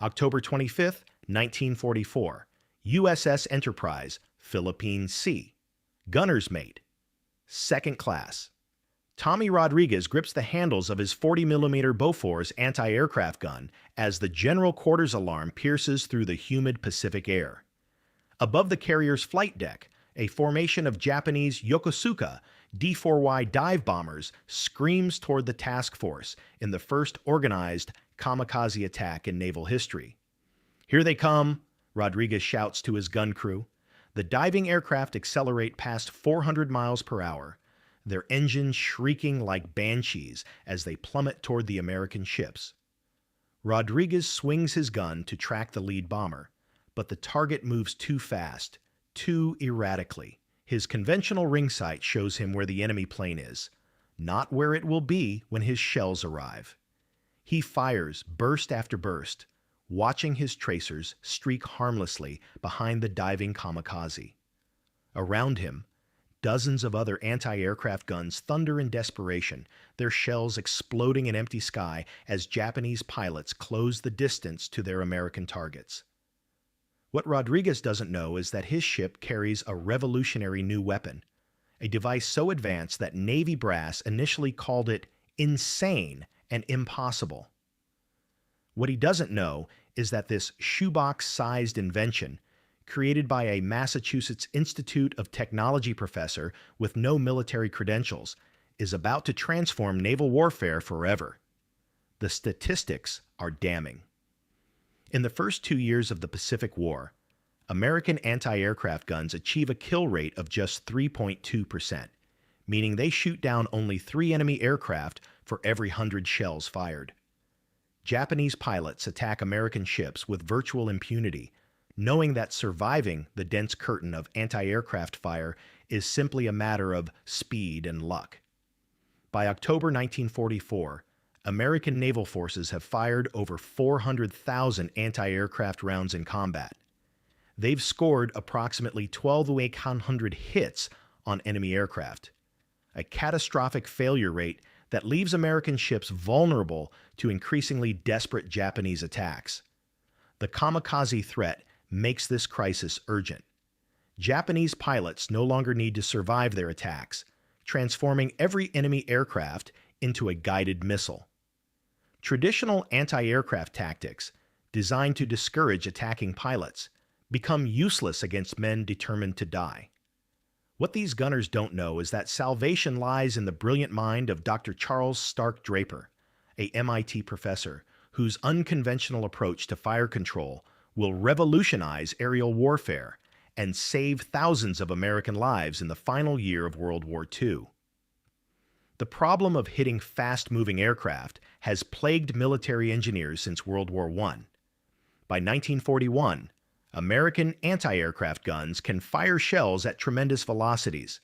October 25, 1944, USS Enterprise, Philippine Sea. Gunner's mate. Second class. Tommy Rodriguez grips the handles of his 40mm Bofors anti-aircraft gun as the general quarters alarm pierces through the humid Pacific air. Above the carrier's flight deck, a formation of Japanese Yokosuka D-4Y dive bombers screams toward the task force in the first organized kamikaze attack in naval history. "Here they come," Rodriguez shouts to his gun crew. The diving aircraft accelerate past 400 miles per hour, their engines shrieking like banshees as they plummet toward the American ships. Rodriguez swings his gun to track the lead bomber, but the target moves too fast, too erratically. His conventional ring sight shows him where the enemy plane is, not where it will be when his shells arrive. He fires burst after burst, watching his tracers streak harmlessly behind the diving kamikaze. Around him, dozens of other anti-aircraft guns thunder in desperation, their shells exploding in empty sky as Japanese pilots close the distance to their American targets. What Rodriguez doesn't know is that his ship carries a revolutionary new weapon, a device so advanced that Navy brass initially called it insane and impossible. What he doesn't know is that this shoebox-sized invention, created by a Massachusetts Institute of Technology professor with no military credentials, is about to transform naval warfare forever. The statistics are damning. In the first 2 years of the Pacific War, American anti-aircraft guns achieve a kill rate of just 3.2%, meaning they shoot down only 3 enemy aircraft for every 100 shells fired. Japanese pilots attack American ships with virtual impunity, knowing that surviving the dense curtain of anti-aircraft fire is simply a matter of speed and luck. By October 1944, American naval forces have fired over 400,000 anti-aircraft rounds in combat. They've scored approximately 12,100 hits on enemy aircraft, a catastrophic failure rate that leaves American ships vulnerable to increasingly desperate Japanese attacks. The kamikaze threat makes this crisis urgent. Japanese pilots no longer need to survive their attacks, transforming every enemy aircraft into a guided missile. Traditional anti-aircraft tactics, designed to discourage attacking pilots, become useless against men determined to die. What these gunners don't know is that salvation lies in the brilliant mind of Dr. Charles Stark Draper, a MIT professor whose unconventional approach to fire control will revolutionize aerial warfare and save thousands of American lives in the final year of World War II. The problem of hitting fast-moving aircraft has plagued military engineers since World War I. By 1941, American anti-aircraft guns can fire shells at tremendous velocities.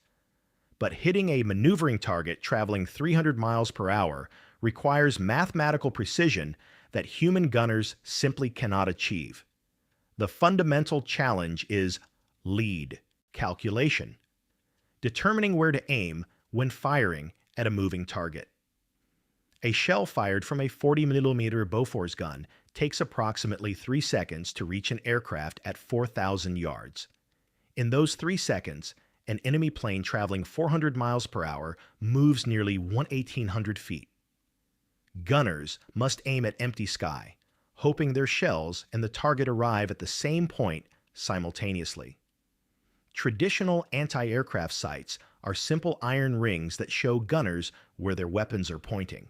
But hitting a maneuvering target traveling 300 miles per hour requires mathematical precision that human gunners simply cannot achieve. The fundamental challenge is lead calculation, determining where to aim when firing at a moving target. A shell fired from a 40mm Bofors gun takes approximately 3 seconds to reach an aircraft at 4,000 yards. In those 3 seconds, an enemy plane traveling 400 miles per hour moves nearly 1,800 feet. Gunners must aim at empty sky, hoping their shells and the target arrive at the same point simultaneously. Traditional anti-aircraft sights are simple iron rings that show gunners where their weapons are pointing.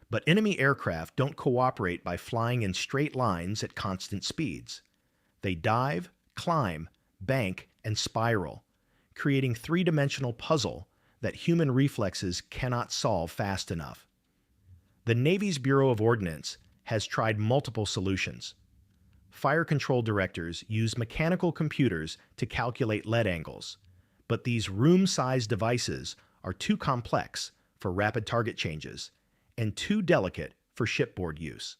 But enemy aircraft don't cooperate by flying in straight lines at constant speeds. They dive, climb, bank, and spiral, creating three-dimensional puzzle that human reflexes cannot solve fast enough. The Navy's Bureau of Ordnance has tried multiple solutions. Fire control directors use mechanical computers to calculate lead angles, but these room-sized devices are too complex for rapid target changes and too delicate for shipboard use.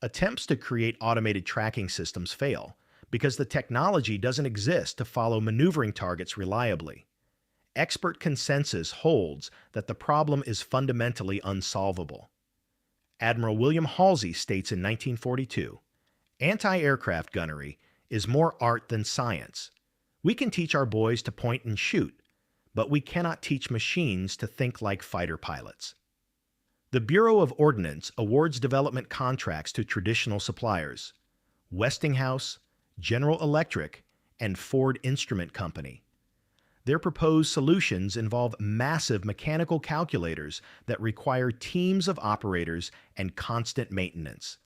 Attempts to create automated tracking systems fail because the technology doesn't exist to follow maneuvering targets reliably. Expert consensus holds that the problem is fundamentally unsolvable. Admiral William Halsey states in 1942, Anti-aircraft gunnery is more art than science. We can teach our boys to point and shoot, but we cannot teach machines to think like fighter pilots. The Bureau of Ordnance awards development contracts to traditional suppliers: Westinghouse, General Electric, and Ford Instrument Company. Their proposed solutions involve massive mechanical calculators that require teams of operators and constant maintenance.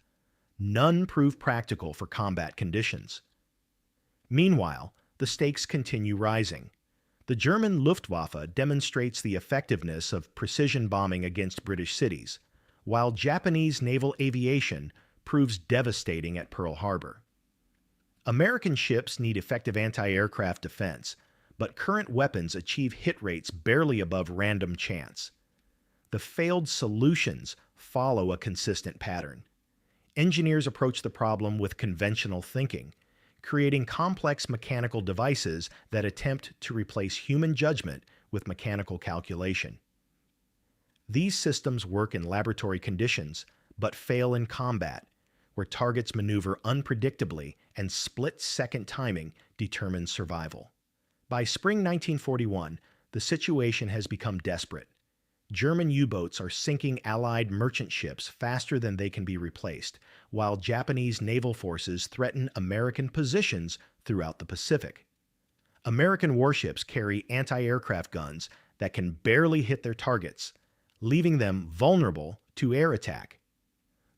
None prove practical for combat conditions. Meanwhile, the stakes continue rising. The German Luftwaffe demonstrates the effectiveness of precision bombing against British cities, while Japanese naval aviation proves devastating at Pearl Harbor. American ships need effective anti-aircraft defense, but current weapons achieve hit rates barely above random chance. The failed solutions follow a consistent pattern. Engineers approach the problem with conventional thinking, creating complex mechanical devices that attempt to replace human judgment with mechanical calculation. These systems work in laboratory conditions, but fail in combat, where targets maneuver unpredictably and split-second timing determines survival. By spring 1941, the situation has become desperate. German U-boats are sinking Allied merchant ships faster than they can be replaced, while Japanese naval forces threaten American positions throughout the Pacific. American warships carry anti-aircraft guns that can barely hit their targets, leaving them vulnerable to air attack.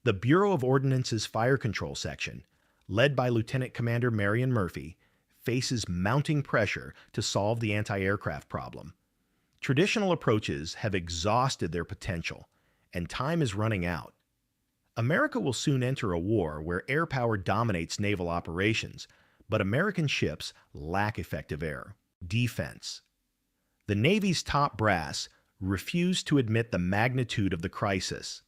The Bureau of Ordnance's Fire Control Section, led by Lieutenant Commander Marion Murphy, faces mounting pressure to solve the anti-aircraft problem. Traditional approaches have exhausted their potential, and time is running out. America will soon enter a war where air power dominates naval operations, but American ships lack effective air defense. The Navy's top brass refuse to admit the magnitude of the crisis.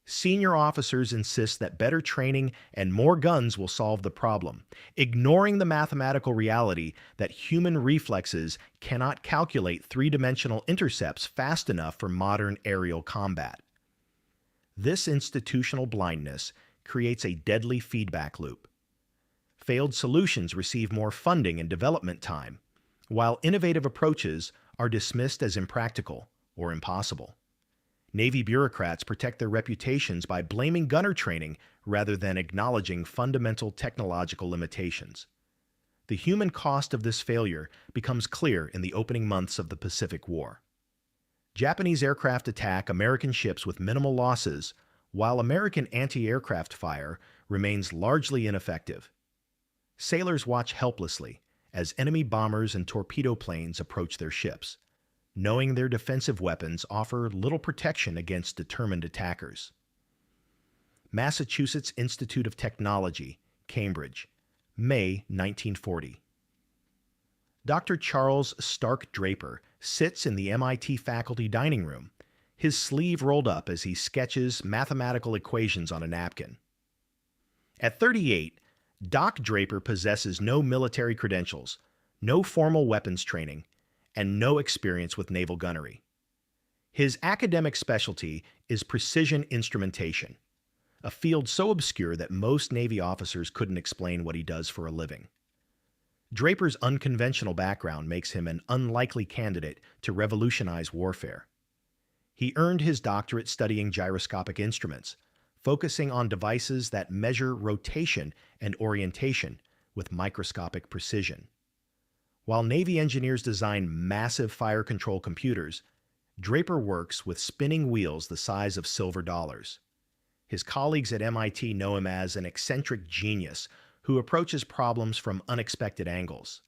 Senior officers insist that better training and more guns will solve the problem, ignoring the mathematical reality that human reflexes cannot calculate three-dimensional intercepts fast enough for modern aerial combat. This institutional blindness creates a deadly feedback loop. Failed solutions receive more funding and development time, while innovative approaches are dismissed as impractical or impossible. Navy bureaucrats protect their reputations by blaming gunner training rather than acknowledging fundamental technological limitations. The human cost of this failure becomes clear in the opening months of the Pacific War. Japanese aircraft attack American ships with minimal losses, while American anti-aircraft fire remains largely ineffective. Sailors watch helplessly as enemy bombers and torpedo planes approach their ships, knowing their defensive weapons offer little protection against determined attackers. Massachusetts Institute of Technology, Cambridge, May 1940. Dr. Charles Stark Draper sits in the MIT faculty dining room, his sleeve rolled up as he sketches mathematical equations on a napkin. At 38, Doc Draper possesses no military credentials, no formal weapons training, and no experience with naval gunnery. His academic specialty is precision instrumentation, a field so obscure that most Navy officers couldn't explain what he does for a living. Draper's unconventional background makes him an unlikely candidate to revolutionize warfare. He earned his doctorate studying gyroscopic instruments, focusing on devices that measure rotation and orientation with microscopic precision. While Navy engineers design massive fire control computers, Draper works with spinning wheels the size of silver dollars. His colleagues at MIT know him as an eccentric genius who approaches problems from unexpected angles.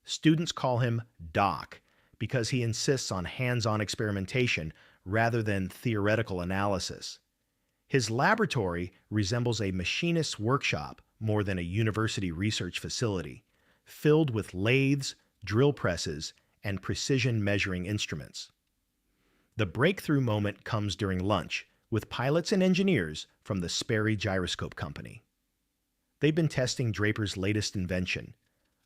Students call him Doc because he insists on hands-on experimentation rather than theoretical analysis. His laboratory resembles a machinist's workshop more than a university research facility, filled with lathes, drill presses, and precision measuring instruments. The breakthrough moment comes during lunch with pilots and engineers from the Sperry Gyroscope Company. They've been testing Draper's latest invention,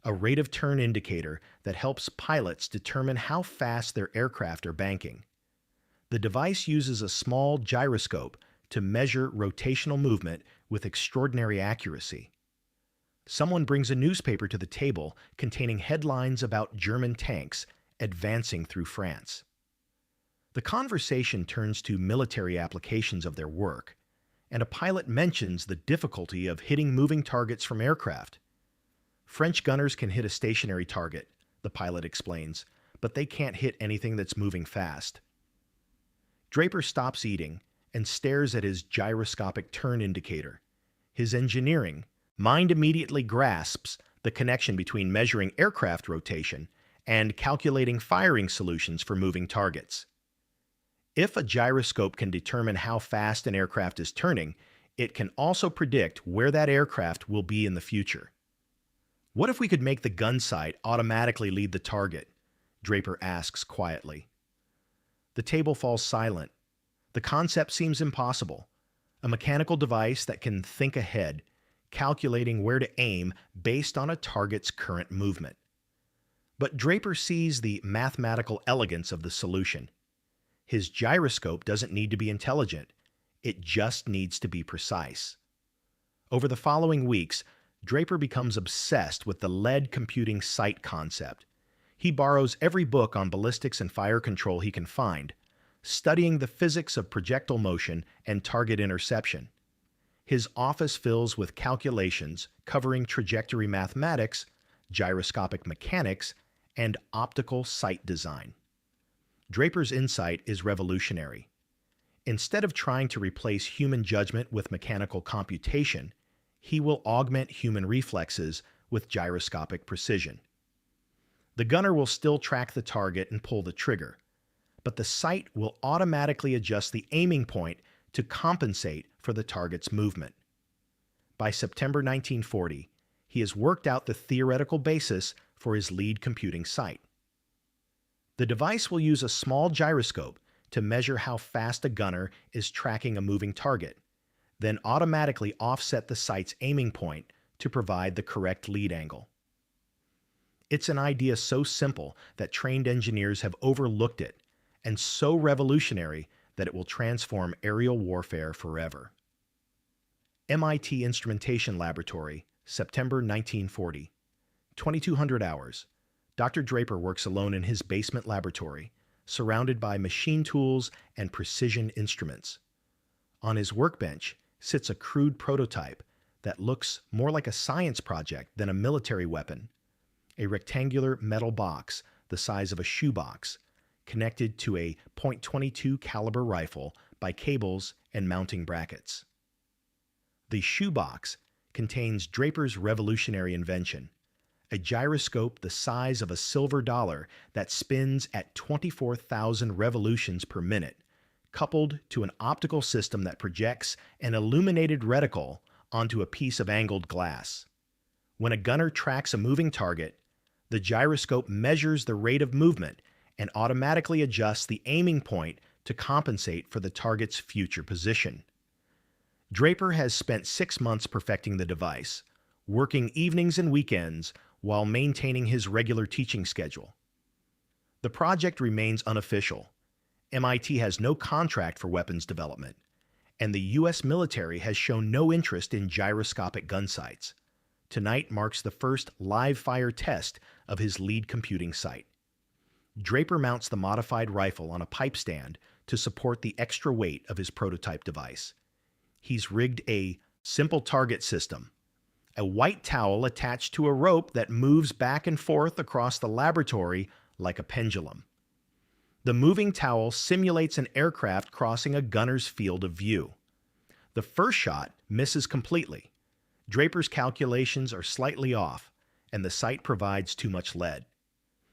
a rate of turn indicator that helps pilots determine how fast their aircraft are banking. The device uses a small gyroscope to measure rotational movement with extraordinary accuracy. Someone brings a newspaper to the table containing headlines about German tanks advancing through France. The conversation turns to military applications of their work, and a pilot mentions the difficulty of hitting moving targets from aircraft. French gunners can hit a stationary target, the pilot explains, but they can't hit anything that's moving fast. Draper stops eating and stares at his gyroscopic turn indicator. His engineering mind immediately grasps the connection between measuring aircraft rotation and calculating firing solutions for moving targets. If a gyroscope can determine how fast an aircraft is turning, it can also predict where that aircraft will be in the future. What if we could make the gunsight automatically lead the target? Draper asks quietly. The table falls silent. The concept seems impossible. A mechanical device that can think ahead, calculating where to aim based on a target's current movement. But Draper sees the mathematical elegance of the solution. His gyroscope doesn't need to be intelligent. It just needs to be precise. Over the following weeks, Draper becomes obsessed with the lead computing sight concept. He borrows every book on ballistics and fire control he can find, studying the physics of projectile motion and target interception. His office fills with calculations covering trajectory mathematics, gyroscopic mechanics, and optical sight design. Draper's insight is revolutionary. Instead of trying to replace human judgment with mechanical computation, he will augment human reflexes with gyroscopic precision. The gunner will still track the target and pull the trigger, but the sight will automatically adjust the aiming point to compensate for the target's movement. By September 1940, he has worked out the theoretical basis for his lead computing sight. The device will use a small gyroscope to measure how fast a gunner is tracking a moving target, then automatically offset the sight's aiming point to provide the correct lead angle. It's an idea so simple that trained engineers have overlooked it, and so revolutionary that it will transform aerial warfare forever. MIT Instrumentation Laboratory, September 1940. 2200 hours. Dr. Draper works alone in his basement laboratory, surrounded by machine tools and precision instruments. On his workbench sits a crude prototype that looks more like a science project than a military weapon. A rectangular metal box the size of a shoebox, connected to a .22 caliber rifle by cables and mounting brackets. The shoebox contains Draper's revolutionary invention, a gyroscope the size of a silver dollar that spins at 24,000 revolutions per minute, coupled to an optical system that projects an illuminated reticle onto a piece of angled glass. When a gunner tracks a moving target, the gyroscope measures the rate of movement and automatically adjusts the aiming point to compensate for the target's future position. Draper has spent 6 months perfecting the device, working evenings and weekends while maintaining his regular teaching schedule. The project remains unofficial. MIT has no contract for weapons development, and the U.S. military has shown no interest in gyroscopic gunsights. Tonight marks the first live-fire test of his lead computing sight. Draper mounts the modified rifle on a pipe stand to support the extra weight of his prototype device. He's rigged a simple target system, a white towel attached to a rope that moves back and forth across the laboratory like a pendulum. The moving towel simulates an aircraft crossing a gunner's field of view. The first shot misses completely. Draper's calculations are slightly off, and the sight provides too much lead.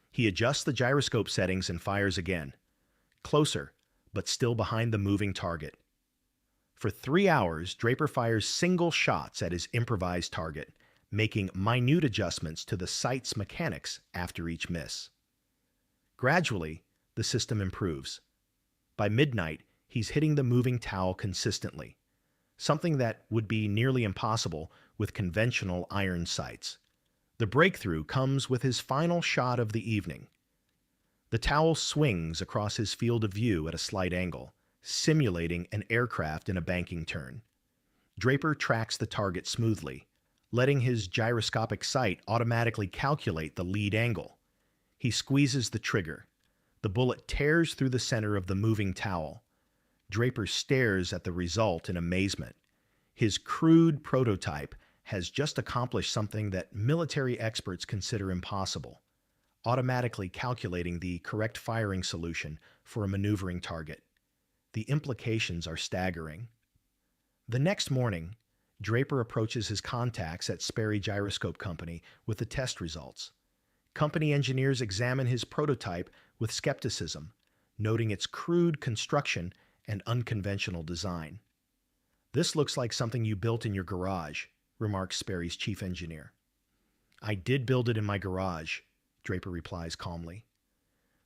He adjusts the gyroscope settings and fires again. Closer, but still behind the moving target. For 3 hours, Draper fires single shots at his improvised target, making minute adjustments to the sight's mechanics after each miss. Gradually, the system improves. By midnight, he's hitting the moving towel consistently, something that would be nearly impossible with conventional iron sights. The breakthrough comes with his final shot of the evening. The towel swings across his field of view at a slight angle, simulating an aircraft in a banking turn. Draper tracks the target smoothly, letting his gyroscopic sight automatically calculate the lead angle. He squeezes the trigger. The bullet tears through the center of the moving towel. Draper stares at the result in amazement. His crude prototype has just accomplished something that military experts consider impossible, automatically calculating the correct firing solution for a maneuvering target. The implications are staggering. The next morning, Draper approaches his contacts at Sperry Gyroscope Company with the test results. Company engineers examine his prototype with skepticism, noting its crude construction and unconventional design. "This looks like something you built in your garage," remarks Sperry's chief engineer. "I did build it in my garage," Draper replies calmly.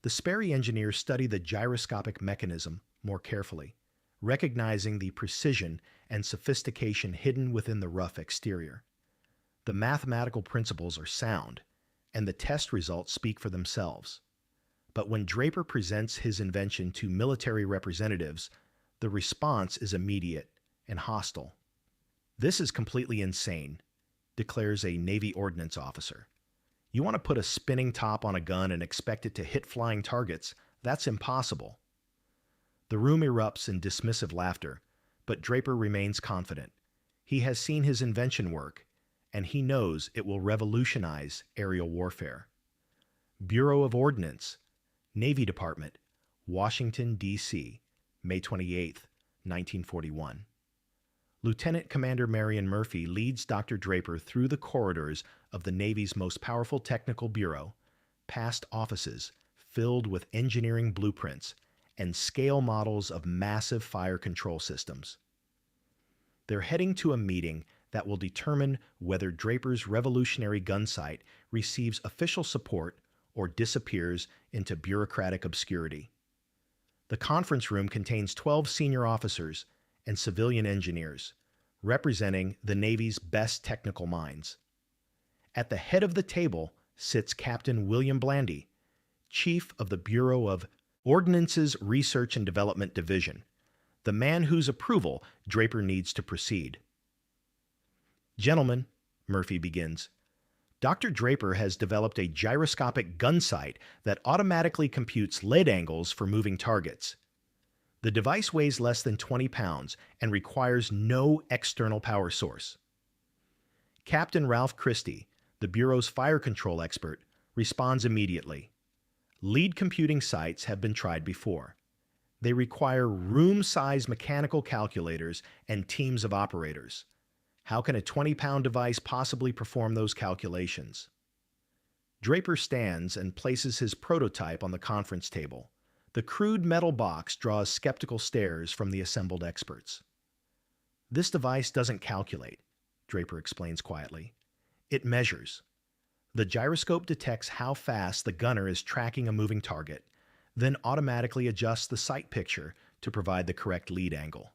The Sperry engineers study the gyroscopic mechanism more carefully, recognizing the precision and sophistication hidden within the rough exterior. The mathematical principles are sound, and the test results speak for themselves. But when Draper presents his invention to military representatives, the response is immediate and hostile. "This is completely insane," declares a Navy ordnance officer. "You want to put a spinning top on a gun and expect it to hit flying targets? That's impossible." The room erupts in dismissive laughter, but Draper remains confident. He has seen his invention work, and he knows it will revolutionize aerial warfare. Bureau of Ordnance, Navy Department, Washington, D.C., May 28, 1941. Lieutenant Commander Marion Murphy leads Dr. Draper through the corridors of the Navy's most powerful technical bureau, past offices filled with engineering blueprints and scale models of massive fire control systems. They're heading to a meeting that will determine whether Draper's revolutionary gunsight receives official support or disappears into bureaucratic obscurity. The conference room contains 12 senior officers and civilian engineers, representing the Navy's best technical minds. At the head of the table sits Captain William Blandy, Chief of the Bureau of Ordnance's Research and Development Division, the man whose approval Draper needs to proceed. "Gentlemen," Murphy begins, "Dr. Draper has developed a gyroscopic gunsight that automatically computes lead angles for moving targets. The device weighs less than 20 pounds and requires no external power source." Captain Ralph Christie, the Bureau's fire control expert, responds immediately. "Lead computing sights have been tried before. They require room-sized mechanical calculators and teams of operators. How can a 20-pound device possibly perform those calculations?" Draper stands and places his prototype on the conference table. The crude metal box draws skeptical stares from the assembled experts. "This device doesn't calculate," Draper explains quietly. "It measures. The gyroscope detects how fast the gunner is tracking a moving target, then automatically adjusts the sight picture to provide the correct lead angle."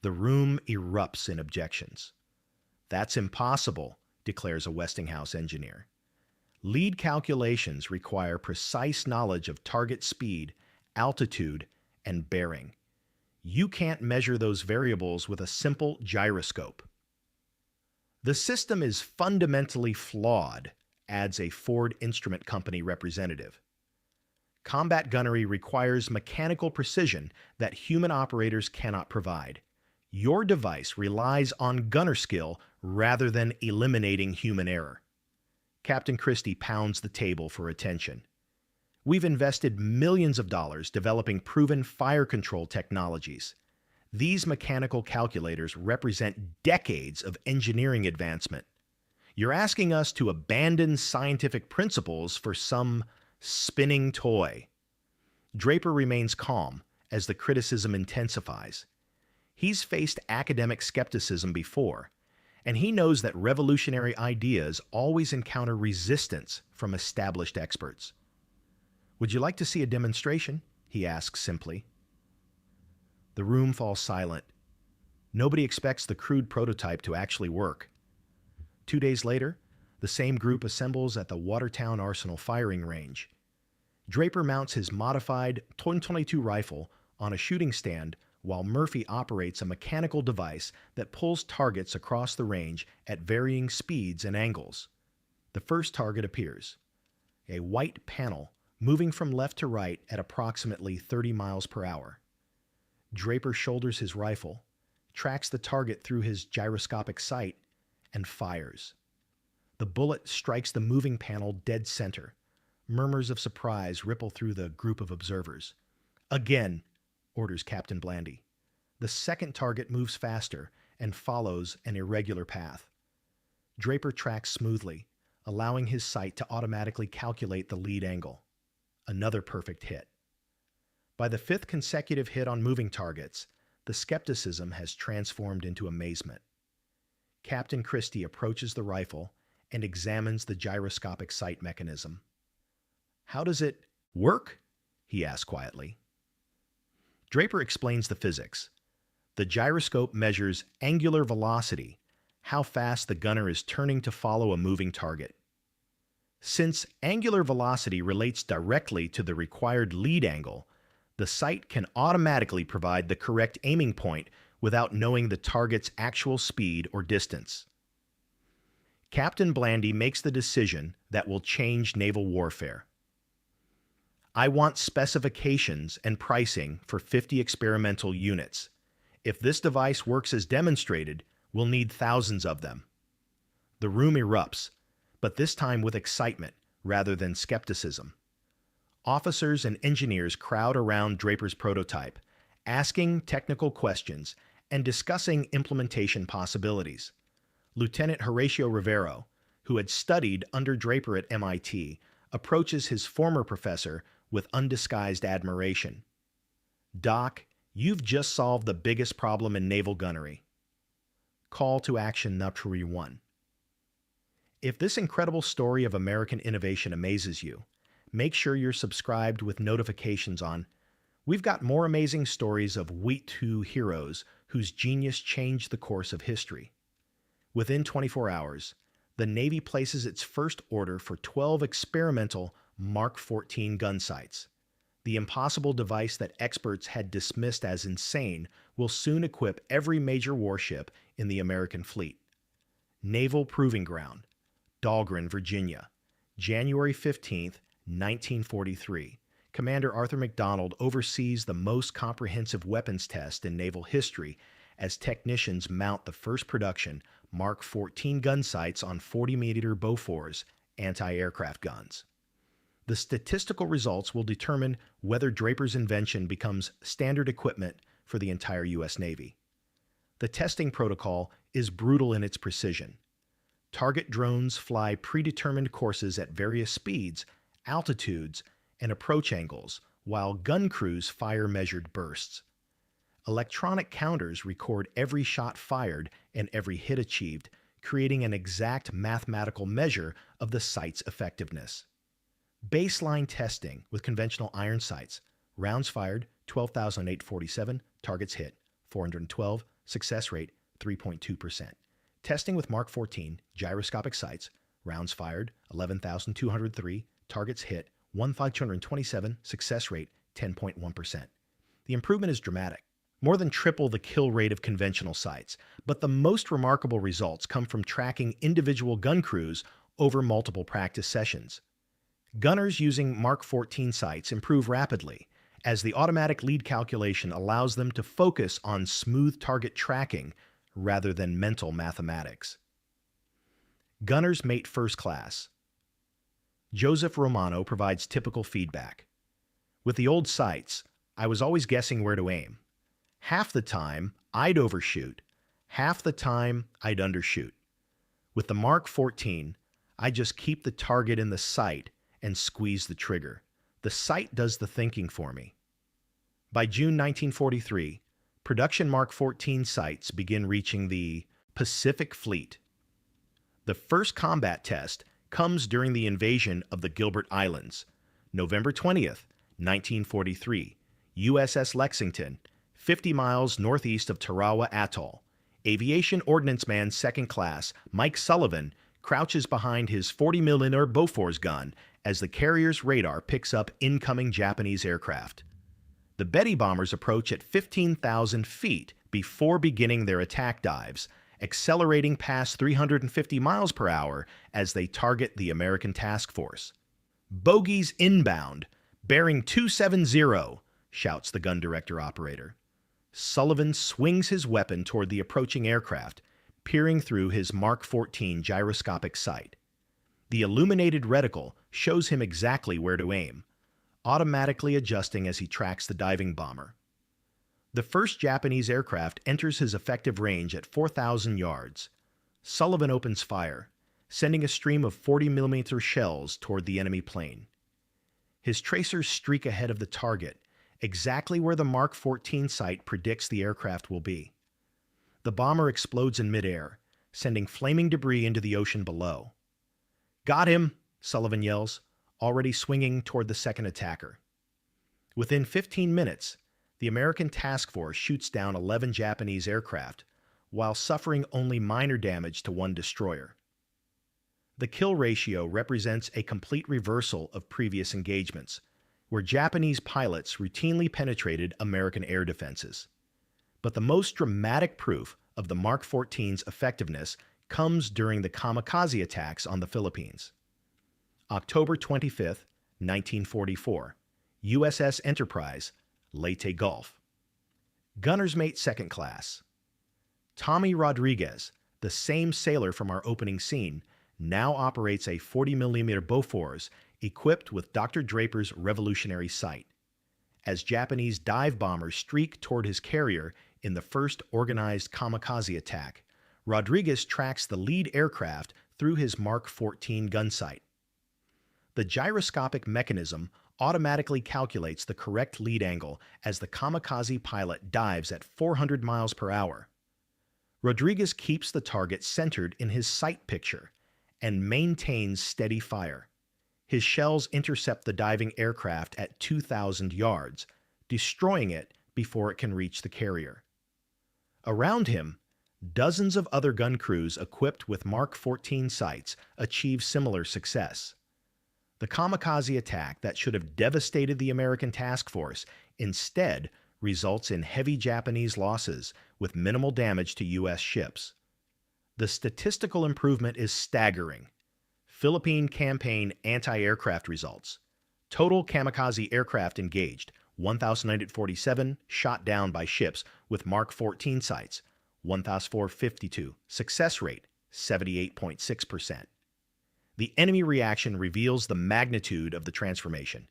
The room erupts in objections. "That's impossible," declares a Westinghouse engineer. "Lead calculations require precise knowledge of target speed, altitude, and bearing. You can't measure those variables with a simple gyroscope." "The system is fundamentally flawed," adds a Ford Instrument Company representative. "Combat gunnery requires mechanical precision that human operators cannot provide. Your device relies on gunner skill rather than eliminating human error." Captain Christie pounds the table for attention. "We've invested millions of dollars developing proven fire control technologies. These mechanical calculators represent decades of engineering advancement. You're asking us to abandon scientific principles for some spinning toy." Draper remains calm as the criticism intensifies. He's faced academic skepticism before, and he knows that revolutionary ideas always encounter resistance from established experts. "Would you like to see a demonstration?" he asks simply. The room falls silent. Nobody expects the crude prototype to actually work. 2 days later, the same group assembles at the Watertown Arsenal firing range. Draper mounts his modified .22 rifle on a shooting stand while Murphy operates a mechanical device that pulls targets across the range at varying speeds and angles. The first target appears, a white panel moving from left to right at approximately 30 miles per hour. Draper shoulders his rifle, tracks the target through his gyroscopic sight, and fires. The bullet strikes the moving panel dead center. Murmurs of surprise ripple through the group of observers. "Again," orders Captain Blandy. The second target moves faster and follows an irregular path. Draper tracks smoothly, allowing his sight to automatically calculate the lead angle. Another perfect hit. By the fifth consecutive hit on moving targets, the skepticism has transformed into amazement. Captain Christie approaches the rifle and examines the gyroscopic sight mechanism. "How does it work?" he asks quietly. Draper explains the physics. The gyroscope measures angular velocity, how fast the gunner is turning to follow a moving target. Since angular velocity relates directly to the required lead angle, the sight can automatically provide the correct aiming point without knowing the target's actual speed or distance. Captain Blandy makes the decision that will change naval warfare. "I want specifications and pricing for 50 experimental units. If this device works as demonstrated, we'll need thousands of them." The room erupts, but this time with excitement rather than skepticism. Officers and engineers crowd around Draper's prototype, asking technical questions and discussing implementation possibilities. Lieutenant Horatio Rivero, who had studied under Draper at MIT, approaches his former professor with undisguised admiration. "Doc, you've just solved the biggest problem in naval gunnery." Call to action number 1. If this incredible story of American innovation amazes you, make sure you're subscribed with notifications on. We've got more amazing stories of We2 heroes whose genius changed the course of history. Within 24 hours, the Navy places its first order for 12 experimental Mark 14 gunsights. The impossible device that experts had dismissed as insane will soon equip every major warship in the American fleet. Naval Proving Ground, Dahlgren, Virginia, January 15, 1943. Commander Arthur McDonald oversees the most comprehensive weapons test in naval history as technicians mount the first production Mark 14 gun sights on 40mm Bofors anti-aircraft guns. The statistical results will determine whether Draper's invention becomes standard equipment for the entire U.S. Navy. The testing protocol is brutal in its precision. Target drones fly predetermined courses at various speeds, altitudes, and approach angles, while gun crews fire measured bursts. Electronic counters record every shot fired and every hit achieved, creating an exact mathematical measure of the sight's effectiveness. Baseline testing with conventional iron sights. Rounds fired, 12,847. Targets hit, 412. Success rate, 3.2%. Testing with Mark 14 gyroscopic sights. Rounds fired, 11,203. Targets hit, 1,227. Success rate, 10.1%. The improvement is dramatic, more than triple the kill rate of conventional sights, but the most remarkable results come from tracking individual gun crews over multiple practice sessions. Gunners using Mark 14 sights improve rapidly, as the automatic lead calculation allows them to focus on smooth target tracking rather than mental mathematics. Gunners mate first class. Joseph Romano provides typical feedback. "With the old sights, I was always guessing where to aim. Half the time, I'd overshoot. Half the time, I'd undershoot. With the Mark 14, I just keep the target in the sight and squeeze the trigger. The sight does the thinking for me." By June 1943, production Mark 14 sights begin reaching the Pacific Fleet. The first combat test comes during the invasion of the Gilbert Islands, November 20th, 1943, USS Lexington, 50 miles northeast of Tarawa Atoll. Aviation Ordnance Man Second Class Mike Sullivan crouches behind his 40mm Bofors gun as the carrier's radar picks up incoming Japanese aircraft. The Betty bombers approach at 15,000 feet before beginning their attack dives, accelerating past 350 miles per hour as they target the American task force. "Bogies inbound, bearing 270, shouts the gun director operator. Sullivan swings his weapon toward the approaching aircraft, peering through his Mark 14 gyroscopic sight. The illuminated reticle shows him exactly where to aim, automatically adjusting as he tracks the diving bomber. The first Japanese aircraft enters his effective range at 4,000 yards. Sullivan opens fire, sending a stream of 40mm shells toward the enemy plane. His tracers streak ahead of the target, exactly where the Mark 14 sight predicts the aircraft will be. The bomber explodes in midair, sending flaming debris into the ocean below. "Got him!" Sullivan yells, already swinging toward the second attacker. Within 15 minutes, the American task force shoots down 11 Japanese aircraft, while suffering only minor damage to one destroyer. The kill ratio represents a complete reversal of previous engagements, where Japanese pilots routinely penetrated American air defenses. But the most dramatic proof of the Mark 14's effectiveness comes during the kamikaze attacks on the Philippines. October 25, 1944, USS Enterprise, Leyte Gulf. Gunner's Mate Second Class. Tommy Rodriguez, the same sailor from our opening scene, now operates a 40mm Bofors equipped with Dr. Draper's revolutionary sight. As Japanese dive bombers streak toward his carrier in the first organized kamikaze attack, Rodriguez tracks the lead aircraft through his Mark 14 gun sight. The gyroscopic mechanism automatically calculates the correct lead angle as the kamikaze pilot dives at 400 miles per hour. Rodriguez keeps the target centered in his sight picture and maintains steady fire. His shells intercept the diving aircraft at 2,000 yards, destroying it before it can reach the carrier. Around him, dozens of other gun crews equipped with Mark 14 sights achieve similar success. The kamikaze attack that should have devastated the American task force instead results in heavy Japanese losses with minimal damage to U.S. ships. The statistical improvement is staggering. Philippine campaign anti-aircraft results. Total kamikaze aircraft engaged, 1,947, shot down by ships with Mark 14 sights, 1,452. Success rate, 78.6%. The enemy reaction reveals the magnitude of the transformation.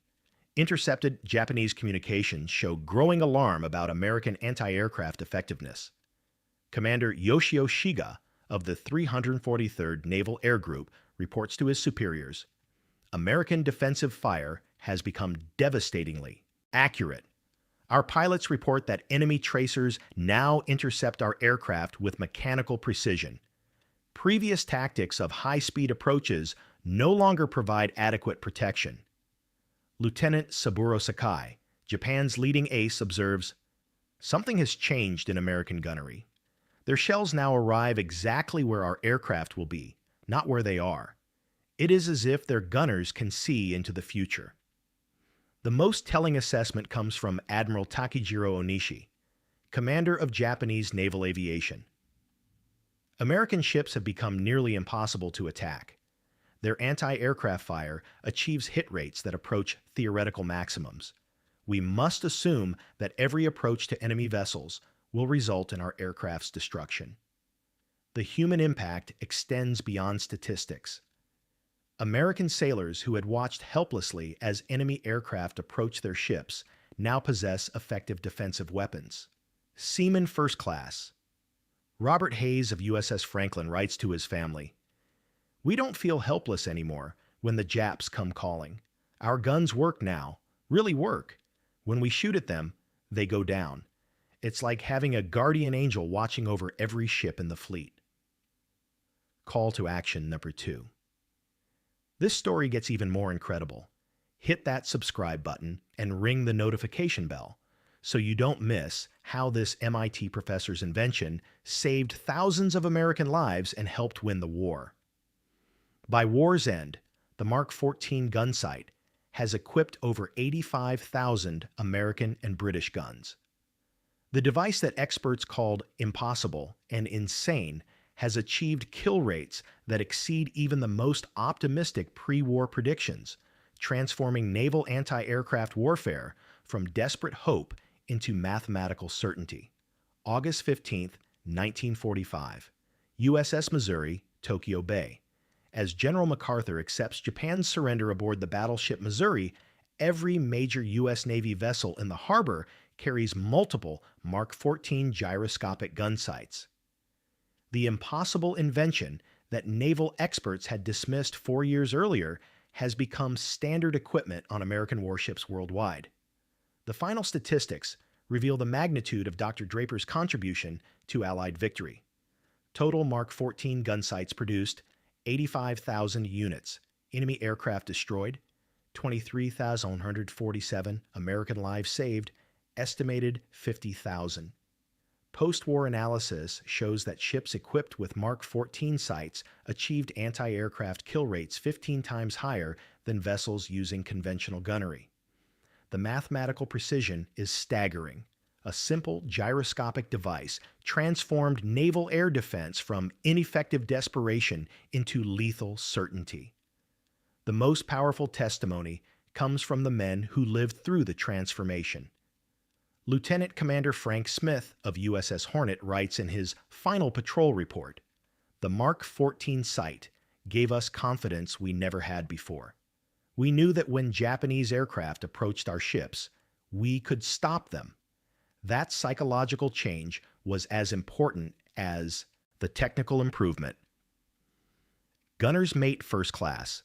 Intercepted Japanese communications show growing alarm about American anti-aircraft effectiveness. Commander Yoshio Shiga of the 343rd Naval Air Group reports to his superiors, "American defensive fire has become devastatingly accurate. Our pilots report that enemy tracers now intercept our aircraft with mechanical precision. Previous tactics of high-speed approaches no longer provide adequate protection." Lieutenant Saburo Sakai, Japan's leading ace, observes, "Something has changed in American gunnery. Their shells now arrive exactly where our aircraft will be, not where they are. It is as if their gunners can see into the future." The most telling assessment comes from Admiral Takejiro Onishi, commander of Japanese naval aviation. "American ships have become nearly impossible to attack. Their anti-aircraft fire achieves hit rates that approach theoretical maximums. We must assume that every approach to enemy vessels will result in our aircraft's destruction. The human impact extends beyond statistics. American sailors who had watched helplessly as enemy aircraft approached their ships now possess effective defensive weapons." Seaman First Class. Robert Hayes of USS Franklin writes to his family, "We don't feel helpless anymore when the Japs come calling. Our guns work now, really work. When we shoot at them, they go down. It's like having a guardian angel watching over every ship in the fleet." Call to action number 2. This story gets even more incredible. Hit that subscribe button and ring the notification bell so you don't miss how this MIT professor's invention saved thousands of American lives and helped win the war. By war's end, the Mark 14 gun sight has equipped over 85,000 American and British guns. The device that experts called impossible and insane has achieved kill rates that exceed even the most optimistic pre-war predictions, transforming naval anti-aircraft warfare from desperate hope into mathematical certainty. August 15, 1945, USS Missouri, Tokyo Bay. As General MacArthur accepts Japan's surrender aboard the battleship Missouri, every major U.S. Navy vessel in the harbor carries multiple Mark 14 gyroscopic gun sights. The impossible invention that naval experts had dismissed 4 years earlier has become standard equipment on American warships worldwide. The final statistics reveal the magnitude of Dr. Draper's contribution to Allied victory. Total Mark 14 gun sights produced, 85,000 units. Enemy aircraft destroyed, 23,147. American lives saved, estimated 50,000. Post-war analysis shows that ships equipped with Mark 14 sights achieved anti-aircraft kill rates 15 times higher than vessels using conventional gunnery. The mathematical precision is staggering. A simple gyroscopic device transformed naval air defense from ineffective desperation into lethal certainty. The most powerful testimony comes from the men who lived through the transformation. Lieutenant Commander Frank Smith of USS Hornet writes in his final patrol report, "The Mark 14 sight gave us confidence we never had before. We knew that when Japanese aircraft approached our ships, we could stop them. That psychological change was as important as the technical improvement." Gunner's Mate First Class.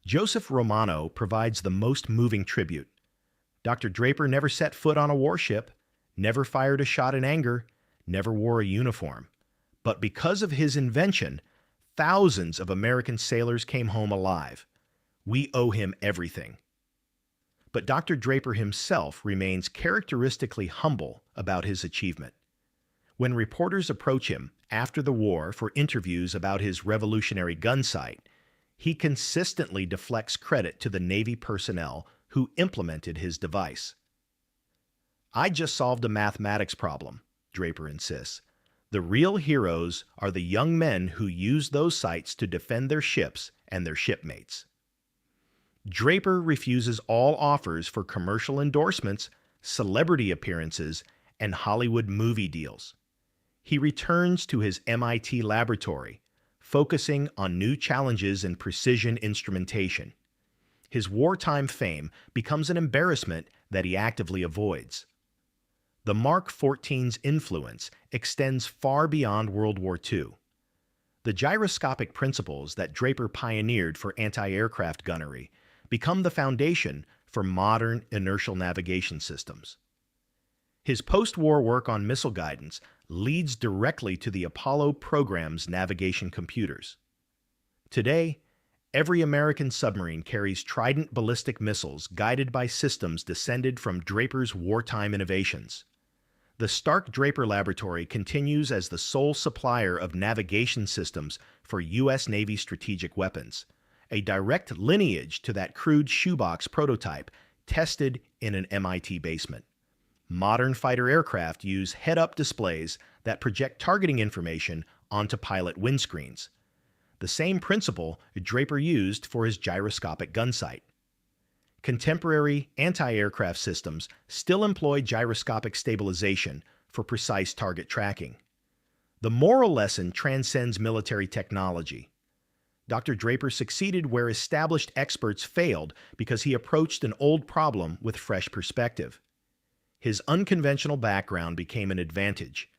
Joseph Romano provides the most moving tribute. Dr. Draper never set foot on a warship, never fired a shot in anger, never wore a uniform. But because of his invention, thousands of American sailors came home alive. We owe him everything. But Dr. Draper himself remains characteristically humble about his achievement. When reporters approach him after the war for interviews about his revolutionary gun sight, he consistently deflects credit to the Navy personnel who implemented his device. "I just solved a mathematics problem," Draper insists. "The real heroes are the young men who used those sights to defend their ships and their shipmates." Draper refuses all offers for commercial endorsements, celebrity appearances, and Hollywood movie deals. He returns to his MIT laboratory, focusing on new challenges in precision instrumentation. His wartime fame becomes an embarrassment that he actively avoids. The Mark 14's influence extends far beyond World War II. The gyroscopic principles that Draper pioneered for anti-aircraft gunnery become the foundation for modern inertial navigation systems. His post-war work on missile guidance leads directly to the Apollo program's navigation computers. Today, every American submarine carries Trident ballistic missiles guided by systems descended from Draper's wartime innovations. The Stark Draper Laboratory continues as the sole supplier of navigation systems for U.S. Navy strategic weapons, a direct lineage to that crude shoebox prototype tested in an MIT basement. Modern fighter aircraft use head-up displays that project targeting information onto pilot windscreens. The same principle Draper used for his gyroscopic gun sight. Contemporary anti-aircraft systems still employ gyroscopic stabilization for precise target tracking. The moral lesson transcends military technology. Dr. Draper succeeded where established experts failed because he approached an old problem with fresh perspective. His unconventional background became an advantage,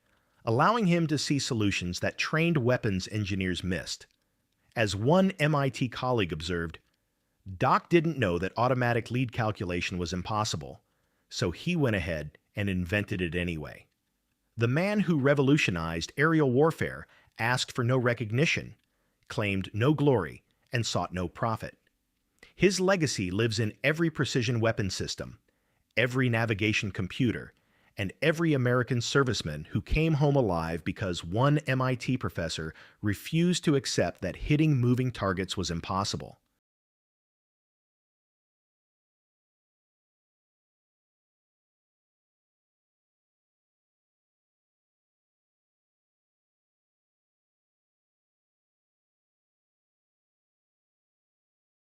allowing him to see solutions that trained weapons engineers missed. As one MIT colleague observed, "Doc didn't know that automatic lead calculation was impossible, so he went ahead and invented it anyway." The man who revolutionized aerial warfare asked for no recognition, claimed no glory, and sought no profit. His legacy lives in every precision weapon system, every navigation computer, and every American serviceman who came home alive because one MIT professor refused to accept that hitting moving targets was impossible.